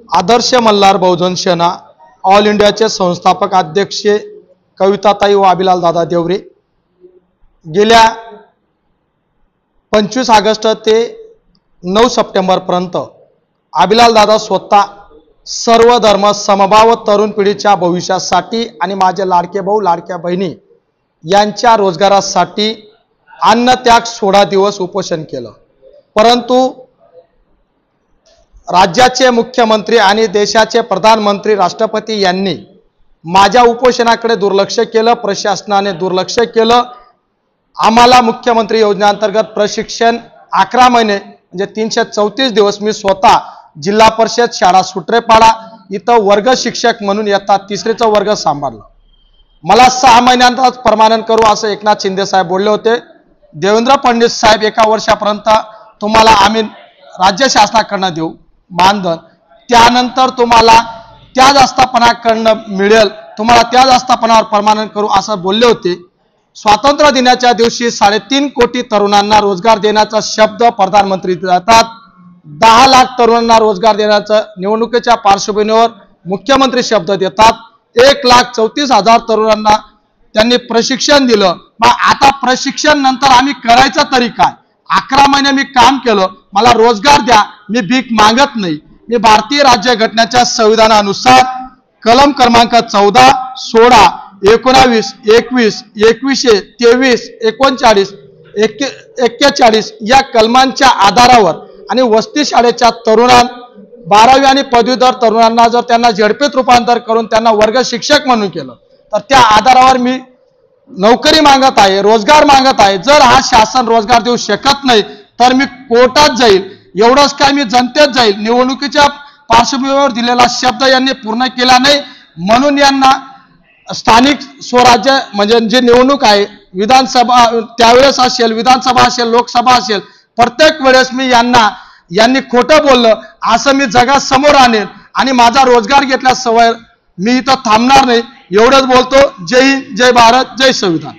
आदर्श मल्हार बहुजन सेना all इंडियाचे संस्थापक अध्यक्ष कविताताई व अभिलाल दादा देवरे गेल्या 25 ऑगस्ट ते 9 सप्टेंबर पर्यंत अभिलाल दादा स्वतः सर्व धर्म समभाव तरुण पिढीच्या भविष्यासाठी आणि माझे लाडके भाऊ लाडक्या बहिणी यांच्या रोजगारासाठी अन्नत्याग 16 दिवस उपोषण केलं। परंतु राज्याचे मुख्यमंत्री आणि देशाचे प्रधानमंत्री राष्ट्रपती यांनी माझ्या उपोषणाकडे दुर्लक्ष केलं, प्रशासनाने दुर्लक्ष केलं। आम्हाला मुख्यमंत्री योजनेअंतर्गत प्रशिक्षण 11 महिने म्हणजे 334 दिवस मी स्वतः जिल्हा परिषद शाळा सुट्रेपाडा इथं वर्ग शिक्षक म्हणून इयत्ता 3रीचा वर्ग सांभाळला। मला 6 महिन्यांतच परमानंट करू असं एकनाथ शिंदे साहेब बोलले होते। देवेंद्र फडणवीस साहेब 1 वर्षापर्यंत तुम्हाला आम्ही राज्य शासनाकडून देऊ मानधन, त्यानंतर तुम्हाला त्याच आस्थापनाकडून मिळेल, तुम्हाला त्याच आस्थापनावर परमानंट करू असं बोलले होते। स्वातंत्र्य दिनाच्या दिवशी 3.5 कोटी तरुणांना रोजगार देण्याचा शब्द प्रधानमंत्री देतात। 10 लाख तरुणांना रोजगार देण्याचा निवडणुकीच्या पार्श्वभूमीवर मुख्यमंत्री शब्द देतात। 1,34,000 तरुणांना त्यांनी प्रशिक्षण दिलं। मग आता प्रशिक्षण नंतर आम्ही करायचं तरी काय? 11 महिने मी काम केलं, मला रोजगार द्या, मी भीक मागत नाही। मी भारतीय राज्यघटनेच्या संविधानानुसार कलम क्रमांक 14, 16, 19, 21, 21, 23, 39, 41 या कलमांच्या आधारावर आणि वस्ती शाळेच्या तरुणांना 12वी आणि पदवीधर तरुणांना जर त्यांना झडपीत रूपांतर करून त्यांना वर्ग शिक्षक म्हणून केलं तर त्या आधारावर मी नोकरी मागत आहे, रोजगार मागत आहे। जर हा शासन रोजगार देऊ शकत नाही तर मी कोर्टात जाईल, एवढंच काय मी जनतेत जाईल। निवडणुकीच्या पार्श्वभूमीवर दिलेला शब्द यांनी पूर्ण केला नाही, म्हणून यांना स्थानिक स्वराज्य म्हणजे जे निवडणूक आहे विधानसभा त्यावेळेस असेल, विधानसभा असेल, लोकसभा असेल, प्रत्येक वेळेस मी यांनी खोटं बोललं असं मी जगासमोर आणेन आणि माझा रोजगार घेतल्या सवय मी इथं थांबणार नाही। एवढंच बोलतो। जय हिंद, जय भारत, जय संविधान।